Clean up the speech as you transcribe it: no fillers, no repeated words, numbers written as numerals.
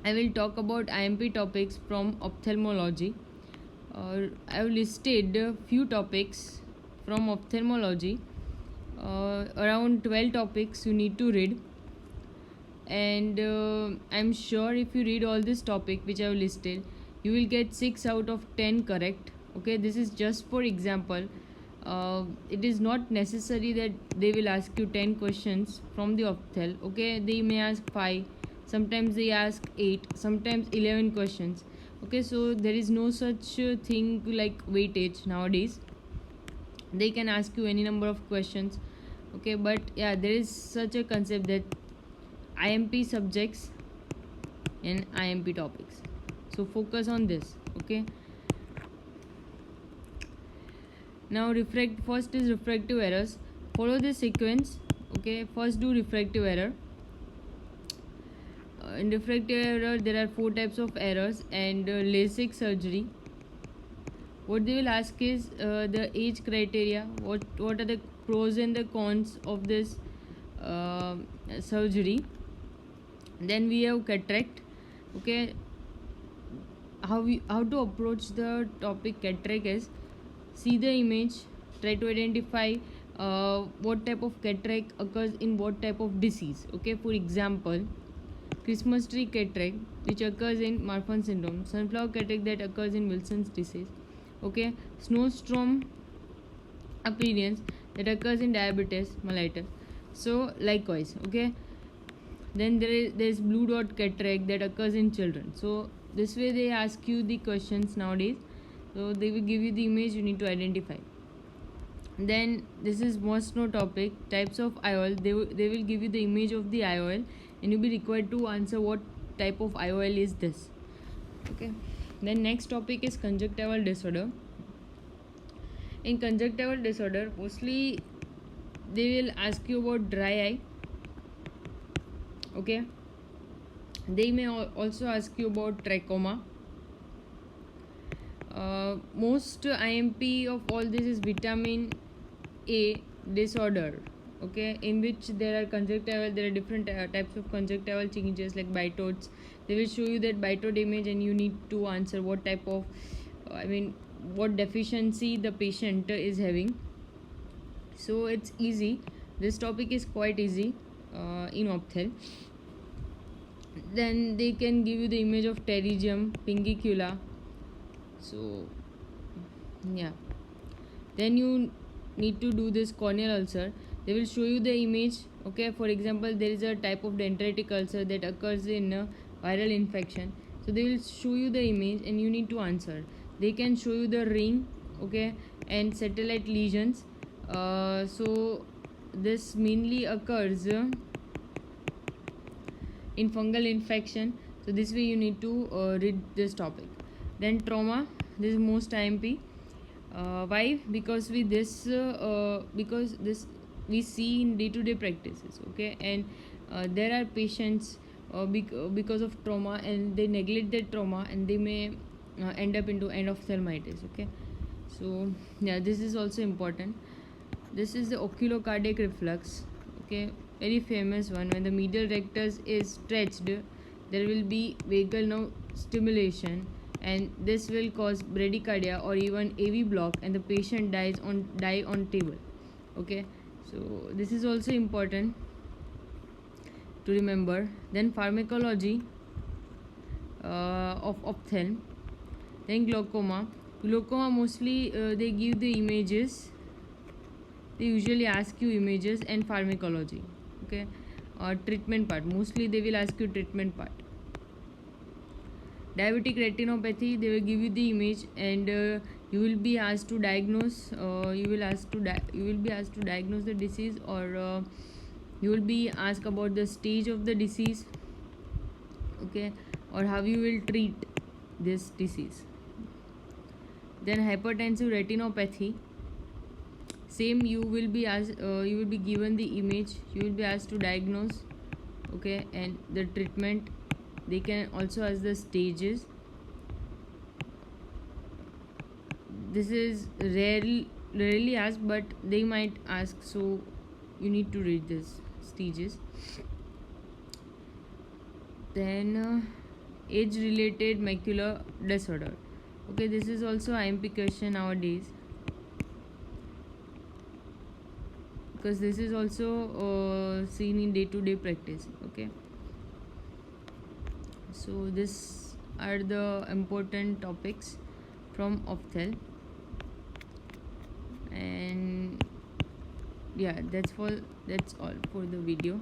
I will talk about IMP topics from ophthalmology. I have listed a few topics from ophthalmology. Around 12 topics you need to read, and I'm sure if you read all this topic which I have listed, you will get 6 out of 10 correct. Okay, this is just for example. It is not necessary that they will ask you 10 questions from the opthal. Okay, they may ask 5, sometimes they ask 8, sometimes 11 questions. Okay, so there is no such thing like weightage nowadays. They can ask you any number of questions. Okay, but yeah, there is such a concept that IMP subjects and IMP topics. So focus on this. Okay. Now first is refractive errors. Follow this sequence. Okay. First do refractive error. In refractive error there are 4 types of errors, and LASIK surgery. What they will ask is the age criteria. What are the pros and the cons of this surgery. Then we have cataract. Okay, how to approach the topic cataract is see the image, try to identify what type of cataract occurs in what type of disease. Okay, for example, Christmas tree cataract which occurs in Marfan syndrome, sunflower cataract that occurs in Wilson's disease. Okay, snowstorm appearance that occurs in diabetes mellitus. So likewise, okay. Then there's blue dot cataract that occurs in children. So this way they ask you the questions nowadays. So they will give you the image, you need to identify. Then this is must know topic, types of IOL. They will give you the image of the IOL, and you'll be required to answer what type of IOL is this. Okay. Then next topic is conjunctival disorder. In conjunctival disorder, mostly they will ask you about dry eye. Okay, they may also ask you about trachoma. Most IMP of all this is vitamin A disorder. Okay, in which there are different types of conjunctival changes like bitodes. They will show you that bitode image, and you need to answer what type of what deficiency the patient is having. So it's easy. This topic is quite easy in opthal. Then they can give you the image of pterygium, pingicula. So yeah, then you need to do this corneal ulcer. They will show you the image. Okay, for example, there is a type of dendritic ulcer that occurs in a viral infection. So they will show you the image, and you need to answer. They can show you the ring, okay, and satellite lesions. So this mainly occurs in fungal infection. So this way you need to read this topic. Then trauma, this is most IMP. Why? Because this we see in day-to-day practices. Okay, and there are patients because of trauma, and they neglect their trauma, and they may end up into endophthalmitis. Okay, so yeah, this is also important. This is the oculocardiac reflux. Okay, very famous one. When the medial rectus is stretched, there will be vagal nerve stimulation, and this will cause bradycardia or even AV block, and the patient die on table. Okay, so this is also important to remember. Then pharmacology of ophthalm. Then glaucoma. Mostly they give the images. They usually ask you images and pharmacology. Okay, treatment part. Mostly they will ask you treatment part. Diabetic retinopathy, they will give you the image, and you will be asked to diagnose. You will be asked to diagnose the disease, or you will be asked about the stage of the disease. Okay, or how you will treat this disease. Then hypertensive retinopathy. Same, you will be given the image. You will be asked to diagnose. Okay, and the treatment. They can also ask the stages. This is rarely asked, but they might ask, so you need to read this stages. Then age related macular disorder. Okay, this is also IMP question nowadays, because this is also seen in day to day practice. Okay, so this are the important topics from ophthalm, and yeah, that's all for the video.